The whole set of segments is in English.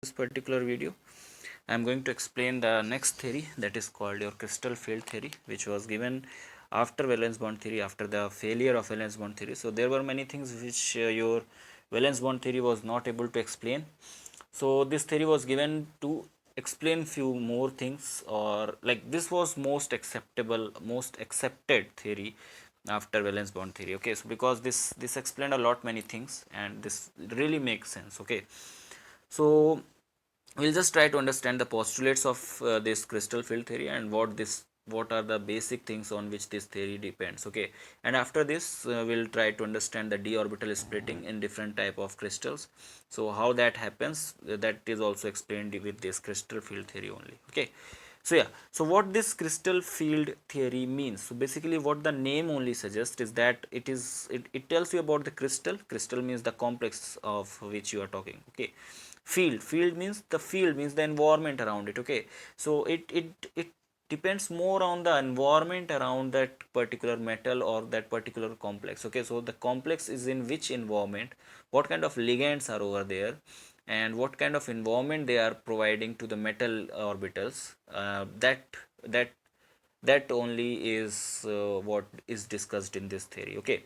this particular video I am going to explain the next theory, that is called your crystal field theory, which was given after valence bond theory, after the failure of valence bond theory. So there were many things which your valence bond theory was not able to explain. So this theory was given to explain few more things, or like this was most acceptable, most accepted theory after valence bond theory. Okay, so because this explained a lot many things and this really makes sense. Okay, so we'll just try to understand the postulates of this crystal field theory and what are the basic things on which this theory depends. Okay, and after this we'll try to understand the d orbital splitting in different type of crystals. So how that happens, that is also explained with this crystal field theory only. Okay, so yeah, so what this crystal field theory means, so basically what the name only suggests is that it tells you about the crystal means the complex of which you are talking. Okay, field means the environment around it. Okay, so it depends more on the environment around that particular metal or that particular complex. Okay, so the complex is in which environment, what kind of ligands are over there, and what kind of environment they are providing to the metal orbitals. That that only is what is discussed in this theory. Okay,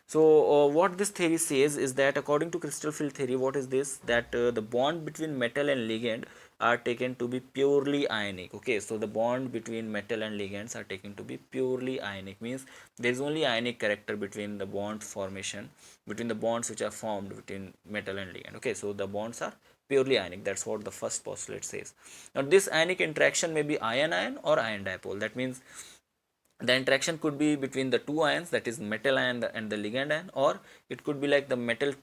so what this theory says is that according to crystal field theory, what is this, that the bond between metal and ligand are taken to be purely ionic. Okay, so the bond between metal and ligands are taken to be purely ionic, means there is only ionic character between the bond formation, between the bonds which are formed between metal and ligand. Okay, so the bonds are purely ionic. That's what the first postulate says. Now this ionic interaction may be ion-ion or ion dipole. That means the interaction could be between the two ions, that is metal ion and the ligand ion, or it could be like the metal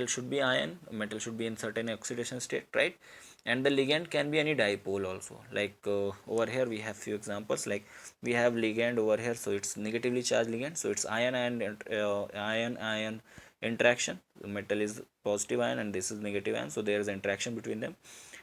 should be ion, metal should be in certain oxidation state, right? And the ligand can be any dipole also, like over here we have few examples, like we have ligand over here, so it's negatively charged ligand, so it's ion interaction. The metal is positive ion and this is negative ion, so there is interaction between them.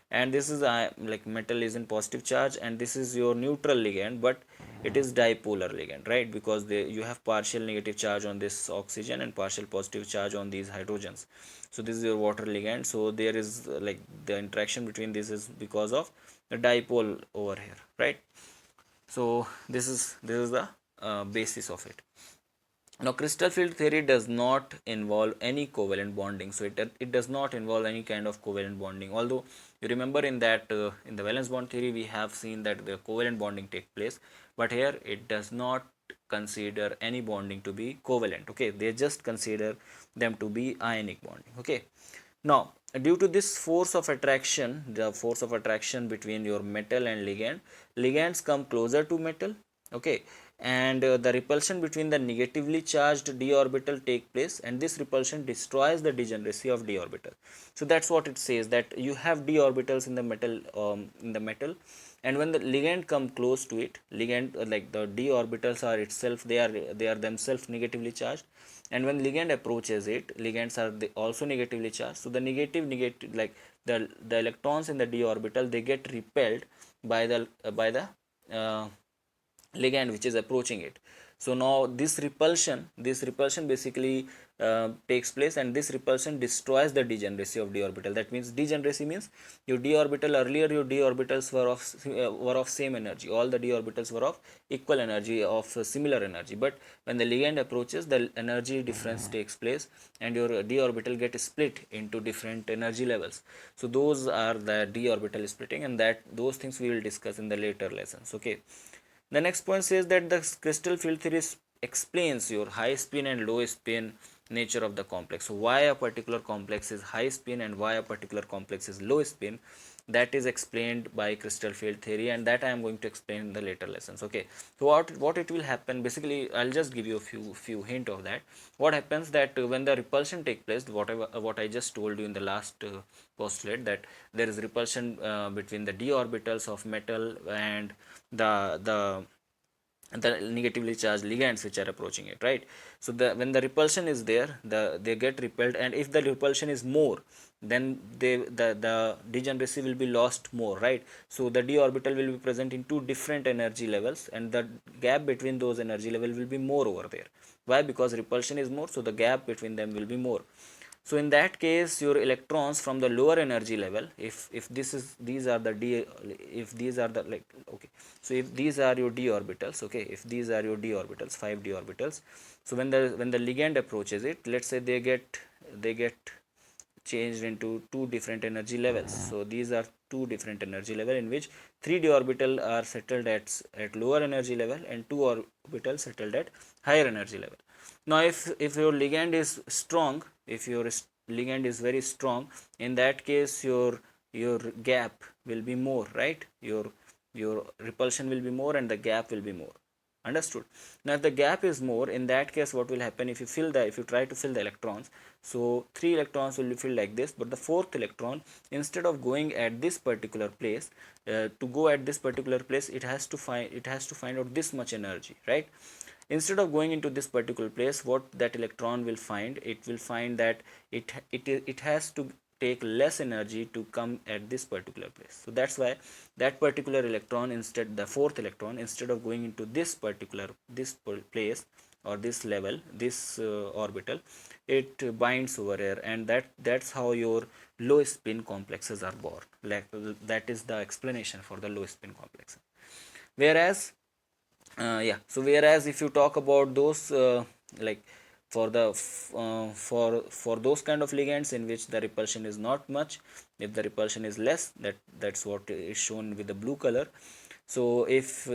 And this is like metal is in positive charge and this is your neutral ligand, but it is dipolar ligand, right? Because you have partial negative charge on this oxygen and partial positive charge on these hydrogens. So this is your water ligand, so there is like the interaction between this is because of the dipole over here, right? So this is the basis of it. Now crystal field theory does not involve any covalent bonding, so it does not involve any kind of covalent bonding, although you remember in that in the valence bond theory we have seen that the covalent bonding take place, but here it does not consider any bonding to be covalent. Okay, they just consider them to be ionic bonding. Okay, now due to this force of attraction, the force of attraction between your metal and ligands come closer to metal. Okay, and the repulsion between the negatively charged d orbital take place, and this repulsion destroys the degeneracy of d orbital. So that's what it says, that you have d orbitals in the metal, and when the ligand come close to it, ligand like the d orbitals are itself, they are themselves negatively charged, and when ligand approaches it, ligands are also negatively charged, so the negative like the electrons in the d orbital, they get repelled by the uh, ligand which is approaching it. So now this repulsion basically takes place, and this repulsion destroys the degeneracy of d orbital. That means degeneracy means your d orbital, earlier your d orbitals were of same energy, all the d orbitals were of equal energy, of similar energy, but when the ligand approaches, the energy difference takes place and your d orbital get split into different energy levels. So those are the d orbital splitting, and that those things we will discuss in the later lessons. Okay, the next point says that the crystal field theory explains your high spin and low spin nature of the complex. So why a particular complex is high spin and why a particular complex is low spin, that is explained by crystal field theory, and that I am going to explain in the later lessons. Okay, so what it will happen, basically I'll just give you a few hint of that. What happens that when the repulsion take place, what I just told you in the last postulate, that there is repulsion between the d orbitals of metal and the negatively charged ligands which are approaching it, right? So when the repulsion is there, they get repelled, and if the repulsion is more, then the degeneracy will be lost more, right? So the d orbital will be present in two different energy levels, and the gap between those energy level will be more over there. Why? Because repulsion is more, so the gap between them will be more. So in that case, your electrons from the lower energy level, if this is, these are the d, if these are the, like, okay, so if these are your d orbitals, okay, if these are your d orbitals, 5 d orbitals, so when the ligand approaches it, let's say they get changed into two different energy levels. So these are two different energy level in which 3d orbital are settled at lower energy level and 2 orbitals settled at higher energy level. Now if your ligand is strong, if your ligand is very strong, in that case your gap will be more, right? Your repulsion will be more and the gap will be more. Understood? Now if the gap is more, in that case what will happen, if you try to fill the electrons, so 3 electrons will be filled like this, but the fourth electron, instead of going at this particular place, to go at this particular place, it has to find out this much energy, right? Instead of going into this particular place, what that electron will find, it will find that it has to take less energy to come at this particular place. So that's why that particular electron, instead the fourth electron, instead of going into this particular place or this level, this orbital, it binds over here, and that's how your low spin complexes are born. Like, that is the explanation for the low spin complexes. Whereas yeah, so whereas if you talk about those like for those kind of ligands in which the repulsion is not much, if the repulsion is less, that's what is shown with the blue color. So if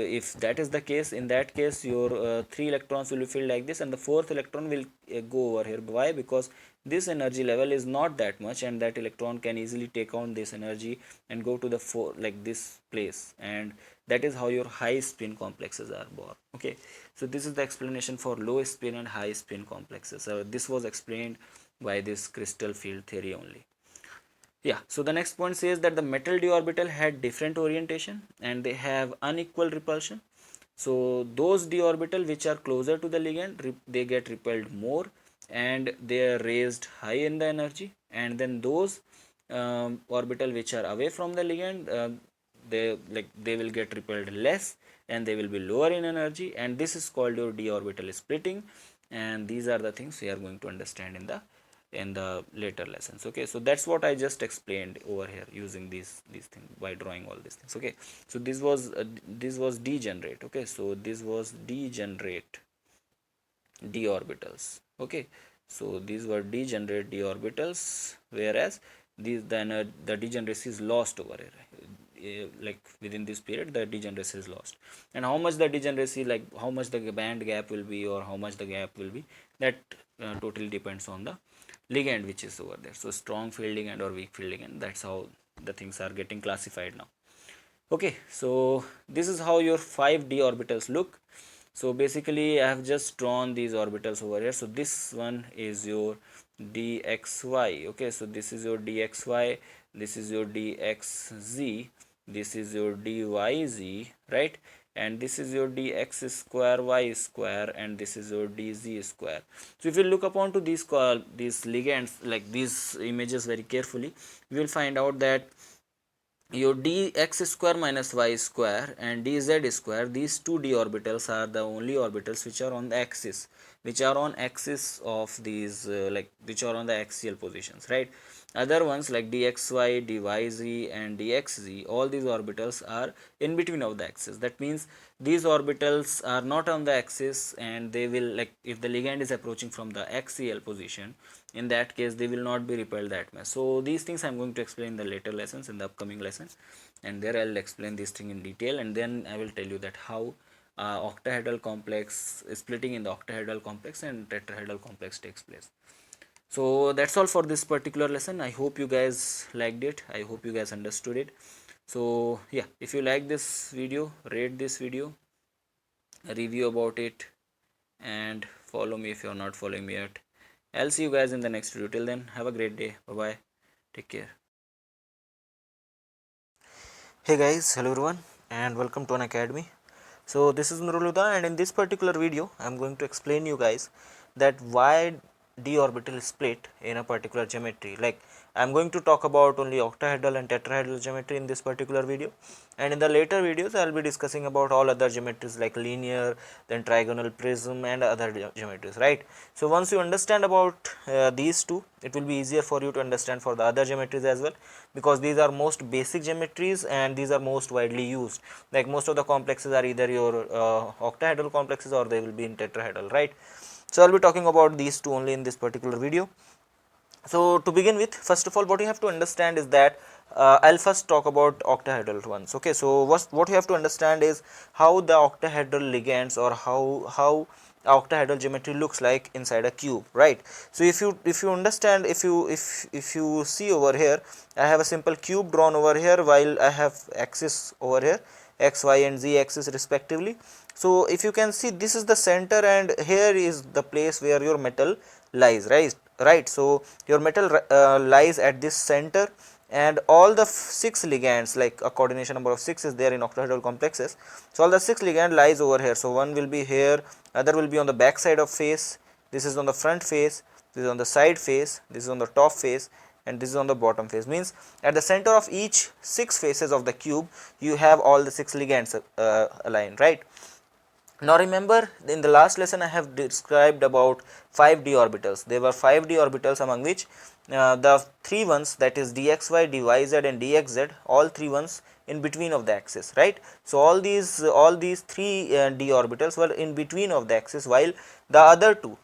that is the case, in that case your 3 electrons will be filled like this and the fourth electron will go over here. Why? Because this energy level is not that much and that electron can easily take on this energy and go to the like this place, and that is how your high spin complexes are born. Okay, so this is the explanation for low spin and high spin complexes. So this was explained by this crystal field theory only. Yeah, so the next point says that the metal d orbital had different orientation and they have unequal repulsion. So those d orbital which are closer to the ligand, they get repelled more and they are raised high in the energy, and then those orbital which are away from the ligand, they will get repelled less and they will be lower in energy, and this is called your d orbital splitting. And these are the things we are going to understand in the later lessons. Okay, so that's what I just explained over here using these things by drawing all these things. Okay, so this was degenerate. Okay, so this was degenerate d orbitals. Okay, so these were degenerate d orbitals, whereas the degeneracy is lost over here. Like within this period the degeneracy is lost, and how much the degeneracy, like how much the band gap will be or how much the gap will be, that totally depends on the ligand which is over there. So strong field ligand or weak field ligand, that's how the things are getting classified now. Okay, so this is how your 5d orbitals look. So basically I have just drawn these orbitals over here. So this one is your dxy. Okay, so this is your dxy, this is your dxz, this is your dyz, right? And this is your dx square y square, and this is your dz square. So if you look upon to these ligands, like these images very carefully, you will find out that your dx square minus y square and dz square, these two d orbitals are the only orbitals which are on the axis, of these like which are on the axial positions, right? Other ones like dxy, dyz and dxz, all these orbitals are in between of the axis. That means these orbitals are not on the axis, and they will, like, if the ligand is approaching from the axial position, in that case they will not be repelled that much. So these things I'm going to explain in the later lessons, in the upcoming lessons, and there I'll explain this thing in detail, and then I will tell you that how octahedral complex, splitting in the octahedral complex and tetrahedral complex takes place. So that's all for this particular lesson. I hope you guys liked it, I hope you guys understood it. So yeah, if you like this video, rate this video, review about it, and follow me if you're not following me yet. I'll see you guys in the next video. Till then, have a great day. Bye bye. Take care. Hey guys, hello everyone, and welcome to Unacademy. So this is Nurul Huda, and in this particular video I'm going to explain you guys that why d orbital is split in a particular geometry. Like I am going to talk about only octahedral and tetrahedral geometry in this particular video, and in the later videos I will be discussing about all other geometries like linear, then trigonal, prism and other geometries, right. So once you understand about these two, it will be easier for you to understand for the other geometries as well, because these are most basic geometries and these are most widely used. Like most of the complexes are either your octahedral complexes or they will be in tetrahedral, right. So I will be talking about these two only in this particular video. So to begin with, first of all, what you have to understand is that I'll first talk about octahedral ones. Okay, so what you have to understand is how the octahedral ligands or how octahedral geometry looks like inside a cube, right. So if you understand, if you see over here, I have a simple cube drawn over here while I have axis over here, x, y and z axis respectively. So if you can see, this is the center and here is the place where your metal lies, right. So your metal lies at this center, and all the 6 ligands, like a coordination number of 6 is there in octahedral complexes. So all the 6 ligand lies over here. So one will be here, other will be on the back side of face, this is on the front face, this is on the side face, this is on the top face, and this is on the bottom face. Means at the center of each 6 faces of the cube you have all the 6 ligands aligned, right. Now remember, in the last lesson I have described about 5 d orbitals. There were 5 d orbitals, among which the 3 ones, that is dxy, dyz and dxz, all 3 ones in between of the axis, right. So all these 3 d orbitals were in between of the axis, while the other 2,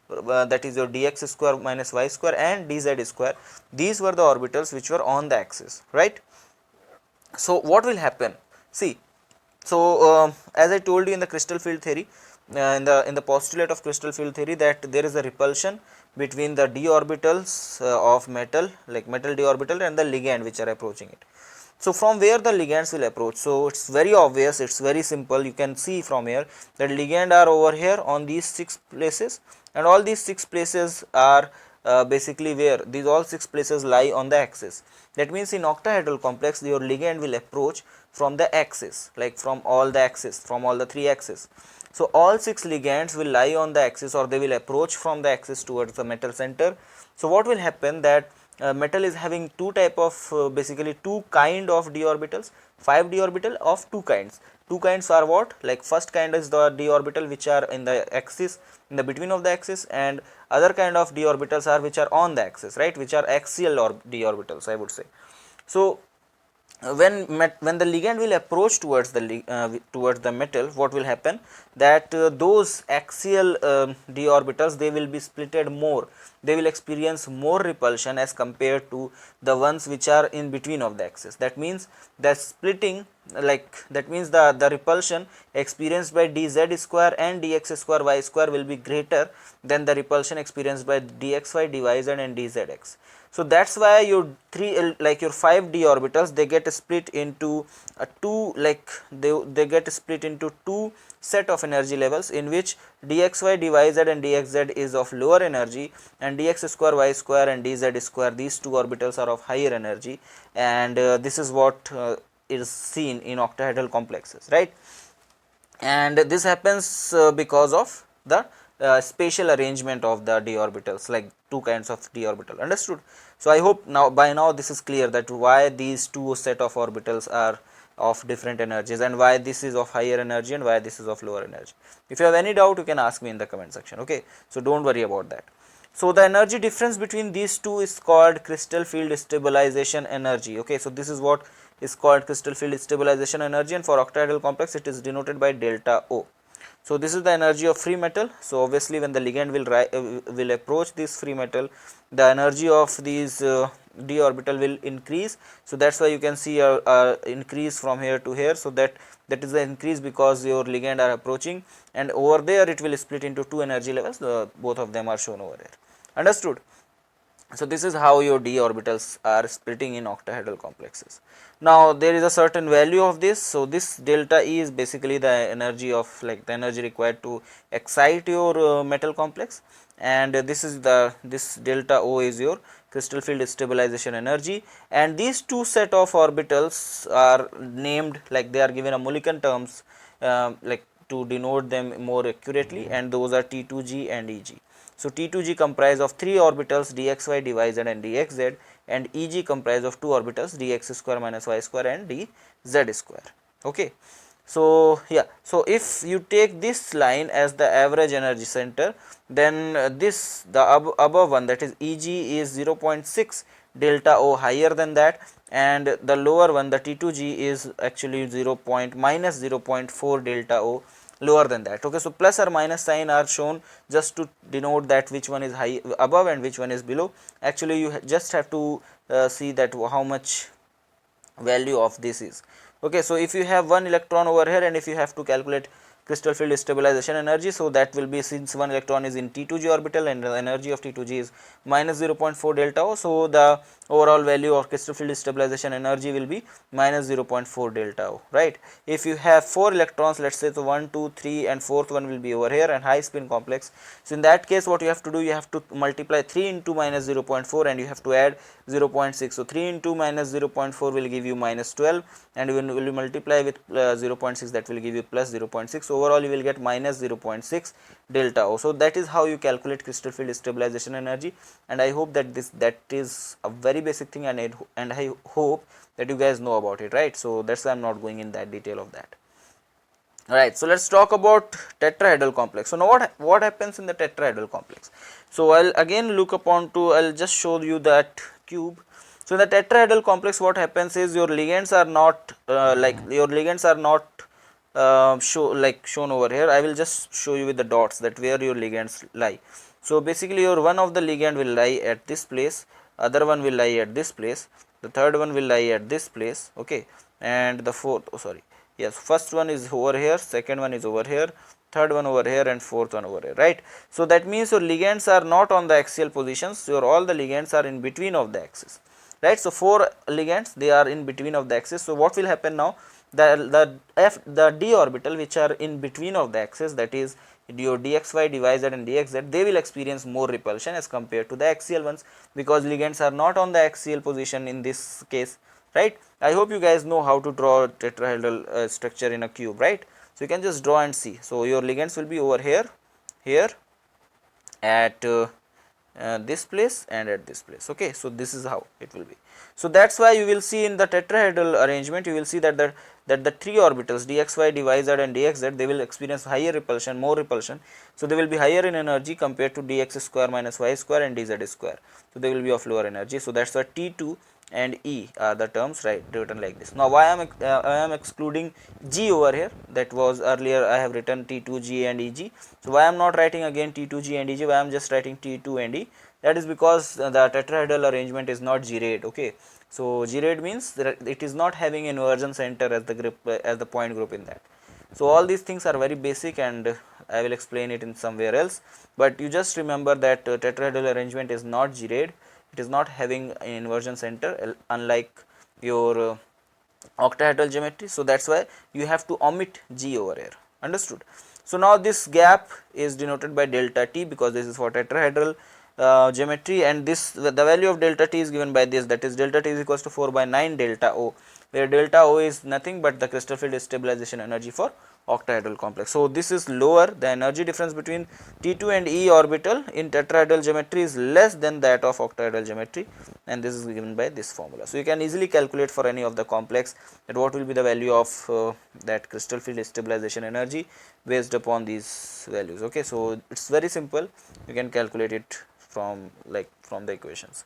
that is your dx square minus y square and dz square, these were the orbitals which were on the axis, right. So what will happen? See, so as I told you in the crystal field theory, in the postulate of crystal field theory, that there is a repulsion between the d orbitals of metal, like metal d orbital, and the ligand which are approaching it. So from where the ligands will approach? So it's very obvious, it's very simple. You can see from here that ligand are over here on these 6 places, and all these 6 places are basically where these all 6 places lie on the axis. That means in octahedral complex your ligand will approach from the axis, like from all the axis, from all the 3 axes. So all 6 ligands will lie on the axis, or they will approach from the axis towards the metal center. So what will happen, that metal is having two type of basically two kind of d orbitals, 5 d orbital of two kinds. Two kinds are what? Like first kind is the d orbital which are in the axis, in the between of the axis, and other kind of d orbitals are which are on the axis, right, which are axial or d orbitals, I would say. So when the ligand will approach towards the metal, what will happen, that those axial d orbitals, they will be splitted more, they will experience more repulsion as compared to the ones which are in between of the axis. That means the splitting, like that means the repulsion experienced by dz square and dx square y square will be greater than the repulsion experienced by dxy, dyz and dzx. So that's why your 3, like your 5 d orbitals, they get split into two, like they get split into two set of energy levels, in which dxy, dyz and dxz is of lower energy, and dx square, y square and dz square, these two orbitals are of higher energy, and this is what is seen in octahedral complexes, right. And this happens because of the spatial arrangement of the d orbitals, like two kinds of d orbital, understood. So I hope now by now this is clear, that why these two set of orbitals are of different energies, and why this is of higher energy and why this is of lower energy. If you have any doubt, you can ask me in the comment section, okay. So don't worry about that. So the energy difference between these two is called crystal field stabilization energy, okay. So this is what is called crystal field stabilization energy, and for octahedral complex it is denoted by delta O. So this is the energy of free metal. So obviously when the ligand will approach this free metal, the energy of these d orbital will increase. So that's why you can see a increase from here to here. So that is the increase because your ligand are approaching, and over there it will split into two energy levels. Both of them are shown over here, understood. So this is how your d orbitals are splitting in octahedral complexes. Now there is a certain value of this. So this delta E is basically the energy of, like the energy required to excite your metal complex, and this delta O is your crystal field stabilization energy, and these two set of orbitals are named, like they are given a Mulliken terms like to denote them more accurately, and those are T2G and EG. So T2G comprise of 3 orbitals dxy, dz and dxz, and Eg comprise of 2 orbitals dx square minus y square and dz square. Okay. So yeah, so if you take this line as the average energy center, then this the above one, that is Eg, is 0.6 delta O higher than that, and the lower one, the T2G, is actually minus 0.4 delta O lower than that. Okay, so plus or minus sign are shown just to denote that which one is high above and which one is below. Actually you just have to see that how much value of this is. Okay, so if you have one electron over here, and if you have to calculate crystal field stabilization energy, so that will be, since one electron is in T2G orbital and the energy of T2G is minus 0.4 delta O, so the overall value of crystal field stabilization energy will be minus 0.4 delta O, right. If you have 4 electrons, let's say, so 1, 2, 3 and fourth one will be over here and high spin complex, so in that case what you have to do, you have to multiply 3 into minus 0.4 and you have to add 0.6. so 3 into minus 0.4 will give you minus 12, and when you multiply with 0.6, that will give you plus 0.6. overall you will get minus 0.6 delta O. So that is how you calculate crystal field stabilization energy, and I hope that that is a very basic thing, and I hope that you guys know about it, right. So that's why I'm not going in that detail of that. Alright, so let's talk about tetrahedral complex. So now what happens in the tetrahedral complex? So I'll again look upon to, I'll just show you that cube. So in the tetrahedral complex, what happens is your ligands are not shown over here. I will just show you with the dots that where your ligands lie. So basically your one of the ligand will lie at this place, other one will lie at this place, the third one will lie at this place, okay, and the fourth, yes, first one is over here, second one is over here, third one over here, and fourth one over here, right. So that means your ligands are not on the axial positions, your all the ligands are in between of the axis, right. So 4 ligands, they are in between of the axis. So what will happen now, the d orbital which are in between of the axis, that is your dxy, dz and dxz, they will experience more repulsion as compared to the axial ones, because ligands are not on the axial position in this case, right. I hope you guys know how to draw tetrahedral structure in a cube, right. So you can just draw and see. So your ligands will be over here, here, at this place and at this place, okay. So this is how it will be. So that's why you will see in the tetrahedral arrangement, you will see that the 3 orbitals dxy, dz and dxz, they will experience higher repulsion, more repulsion. So they will be higher in energy compared to dx square minus y square and dz square, so they will be of lower energy. So that's why T2 and E are the terms, right, written like this. Now why I am excluding G over here, that was earlier I have written T2G and EG. So why I am not writing again T2G and EG, why I am just writing T2 and E, that is because the tetrahedral arrangement is not G-rayed, okay. So G-rayed means that it is not having an inversion center as the group, as the point group in that. So all these things are very basic, and I will explain it in somewhere else, but you just remember that tetrahedral arrangement is not G-rayed, it is not having an inversion center unlike your octahedral geometry. So that's why you have to omit G over here, understood. So now this gap is denoted by delta T, because this is for tetrahedral geometry, and this the value of delta T is given by this, that is delta T is equals to 4 by 9 delta O, where delta O is nothing but the crystal field stabilization energy for octahedral complex. So this is lower, the energy difference between T2 and E orbital in tetrahedral geometry is less than that of octahedral geometry, and this is given by this formula. So you can easily calculate for any of the complex that what will be the value of that crystal field stabilization energy based upon these values, okay. So it's very simple, you can calculate it from the equations.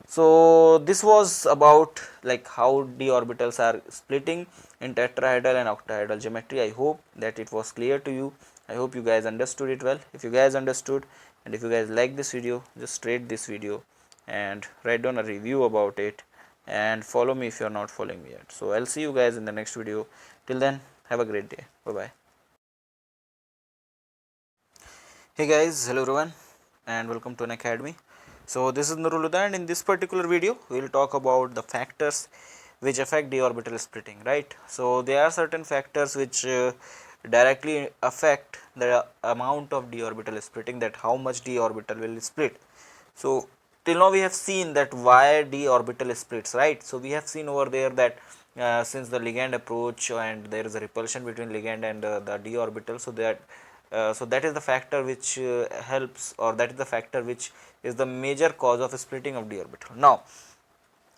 So this was about how d orbitals are splitting in tetrahedral and octahedral geometry. I hope that it was clear to you. I hope you guys understood it well. If you guys understood, and if you guys like this video, just rate this video and write down a review about it, and follow me if you are not following me yet. So I'll see you guys in the next video. Till then, have a great day. Bye bye. Hey guys, hello everyone and welcome to Unacademy. So this is Nurul Huda, and in this particular video we will talk about the factors which affect d orbital splitting, right. So there are certain factors which directly affect the amount of d orbital splitting, that how much d orbital will split. So till now we have seen that why d orbital splits, right. So we have seen over there that since the ligand approach and there is a repulsion between ligand and the d orbital, so that so that is the factor which helps, or that is the factor which is the major cause of splitting of d orbital. Now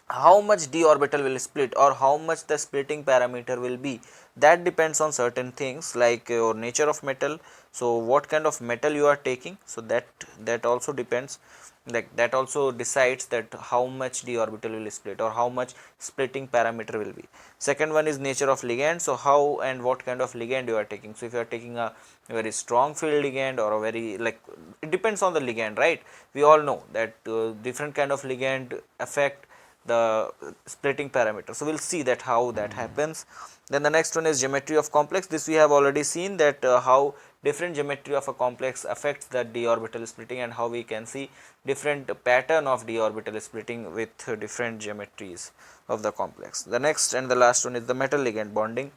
how much d orbital will split or how much the splitting parameter will be, that depends on certain things like your nature of metal. So what kind of metal you are taking, so that also depends, like that also decides that how much d orbital will split or how much splitting parameter will be. Second one is nature of ligand, so how and what kind of ligand you are taking. So if you are taking a very strong field ligand or a very, like, it depends on the ligand, right? We all know that different kind of ligand affect the splitting parameter. So we will see that how that happens. Then the next one is geometry of complex. This we have already seen that how different geometry of a complex affects the d orbital splitting, and how we can see different pattern of d orbital splitting with different geometries of the complex. The next and the last one is the metal ligand bonding.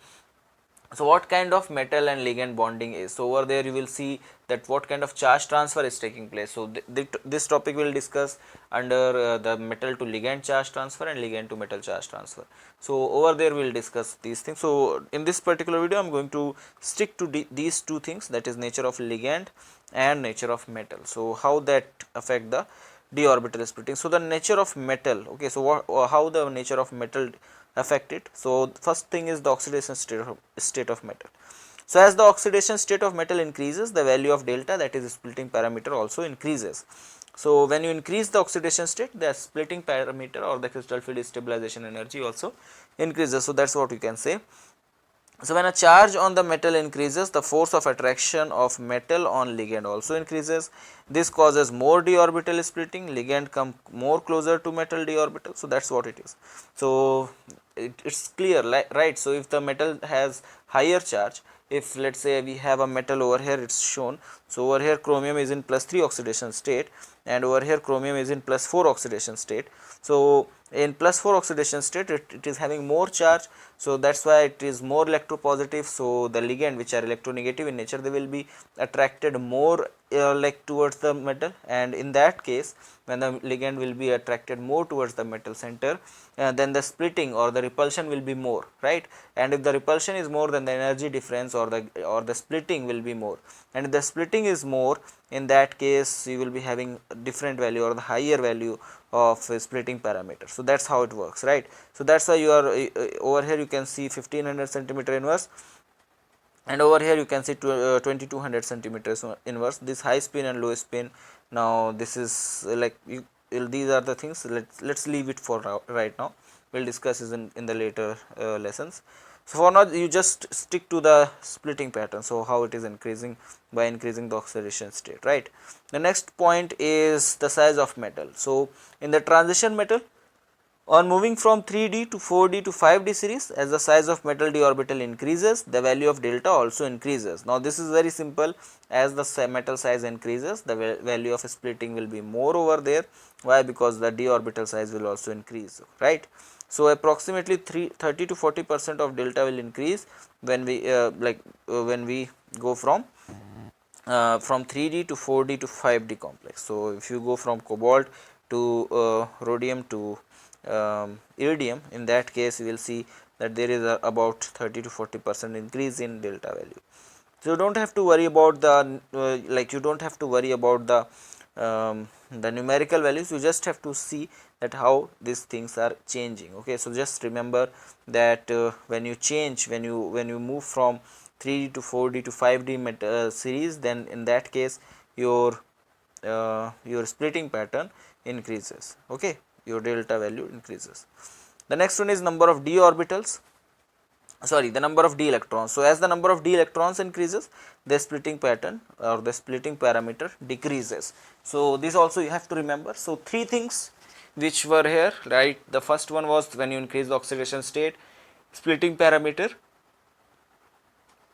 So what kind of metal and ligand bonding is, so over there you will see that what kind of charge transfer is taking place. So this topic will discuss under the metal to ligand charge transfer and ligand to metal charge transfer. So over there we will discuss these things. So in this particular video I am going to stick to these two things, that is nature of ligand and nature of metal. So how that affect the d orbital splitting. So the nature of metal, okay, so how the nature of metal affect it. So first thing is the oxidation state of metal. So as the oxidation state of metal increases, the value of delta, that is splitting parameter, also increases. So when you increase the oxidation state, the splitting parameter or the crystal field stabilization energy also increases. So that's what you can say. So when a charge on the metal increases, the force of attraction of metal on ligand also increases. This causes more d orbital splitting, ligand come more closer to metal d orbital. So that's what it is. So it's clear, right? So if the metal has higher charge, if let's say we have a metal over here, it's shown. So over here chromium is in +3 oxidation state, and over here chromium is in +4 oxidation state. So in +4 oxidation state, it is having more charge, so that's why it is more electropositive. So the ligand which are electronegative in nature, they will be attracted more like towards the metal, and in that case when the ligand will be attracted more towards the metal center, then the splitting or the repulsion will be more, right? And if the repulsion is more, then the energy difference or the splitting will be more, and if the splitting is more, in that case you will be having a different value or the higher value of splitting parameter. So that's how it works, right? So that's why you are over here you can see 1500 centimeter inverse, and over here you can see 2200 centimeters inverse, this high spin and low spin. Now this is like these are the things, let's leave it for right now. We'll discuss this in the later lessons. So for now you just stick to the splitting pattern, so how it is increasing by increasing the oxidation state, right? The next point is the size of metal. So in the transition metal, on moving from 3D to 4D to 5D series, as the size of metal d orbital increases, the value of delta also increases. Now this is very simple, as the metal size increases, the value of splitting will be more over there. Why? Because the d orbital size will also increase, right? So approximately 30 to 40% of delta will increase when we when we go from 3D to 4D to 5D complex. So if you go from cobalt to rhodium to iridium, in that case you will see that there is about 30 to 40% increase in delta value. So you don't have to worry about the you don't have to worry about the numerical values, you just have to see that how these things are changing. Okay, so just remember that when you move from 3D to 4D to 5D series, then in that case your splitting pattern increases. Okay, your delta value increases. The next one is number of d orbitals, sorry, the number of d electrons. So as the number of d electrons increases, the splitting pattern or the splitting parameter decreases. So this also you have to remember. So three things which were here, right? The first one was when you increase the oxidation state, splitting parameter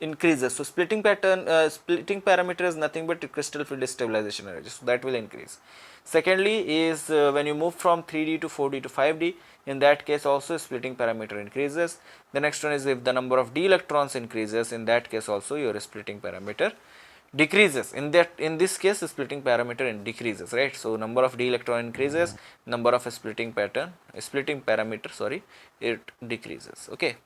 increases. So splitting parameter is nothing but crystal field stabilization energy, so that will increase. Secondly is when you move from 3D to 4D to 5D, in that case also splitting parameter increases. The next one is if the number of d electrons increases, in that case also your splitting parameter decreases. In this case splitting parameter decreases, right? So number of d electron increases, number of splitting parameter, sorry, it decreases. Okay,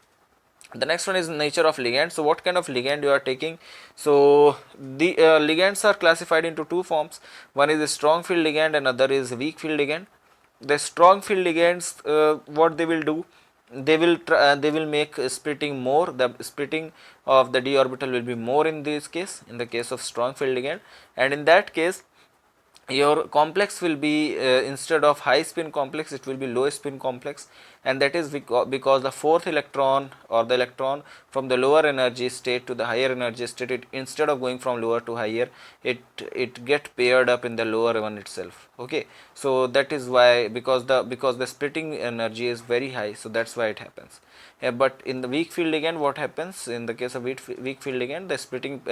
The next one is nature of ligand. So what kind of ligand you are taking? So the ligands are classified into two forms. One is a strong field ligand and other is weak field ligand. The strong field ligands, what they will do, they will make splitting more. The splitting of the d orbital will be more in this case, in the case of strong field ligand, and in that case your complex will be, instead of high spin complex, it will be low spin complex, and that is because the fourth electron, or the electron from the lower energy state to the higher energy state, it, instead of going from lower to higher, it get paired up in the lower one itself. Okay, so that is why, because the splitting energy is very high, so that's why it happens. But in the weak field ligand, what happens in the case of weak field ligand, the splitting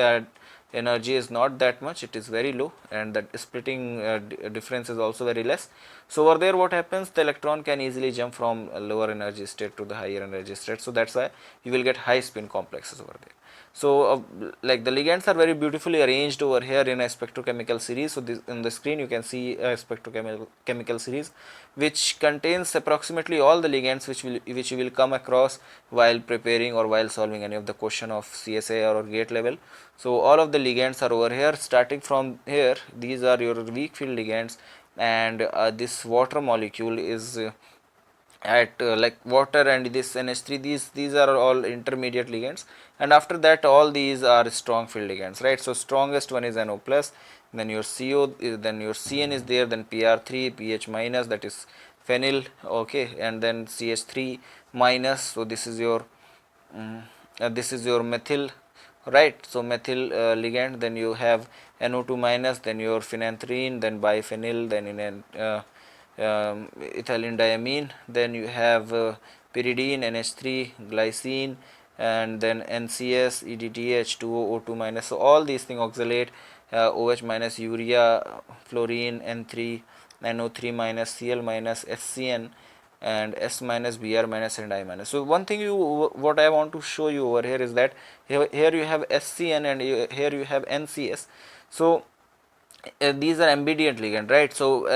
energy is not that much, it is very low, and the splitting difference is also very less. So over there what happens, the electron can easily jump from a lower energy state to the higher energy state, so that's why you will get high spin complexes over there. So like the ligands are very beautifully arranged over here in a spectrochemical series. So this, in the screen you can see a spectrochemical series which contains approximately all the ligands which you will come across while preparing or while solving any of the question of CSA or gate level. So all of the ligands are over here. Starting from here, these are your weak field ligands, and this water molecule is at like water, and this NH3, these are all intermediate ligands, and after that all these are strong field ligands, right? So strongest one is NO plus, then your CO, then your CN is there, then PR3, PH minus, that is phenyl, okay, and then CH3 minus, so this is your methyl, right? So methyl ligand, then you have NO2 minus, then your phenanthrene, then biphenyl, then in ethylene diamine, then you have pyridine, NH3, glycine, and then NCS, EDTH, 2O, O2 minus. So all these things, oxalate, OH minus, urea, fluorine, N3, NO3 minus, Cl minus, SCN, and S minus, Br minus, and I minus. So one thing what I want to show you over here is that here you have SCN and here you have NCS. So these are ambidient ligand, right? So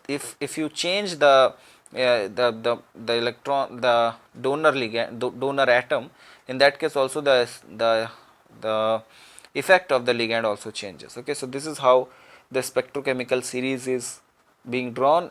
if you change the electron, the donor ligand, donor atom, in that case also the effect of the ligand also changes. Okay, so this is how the spectrochemical series is being drawn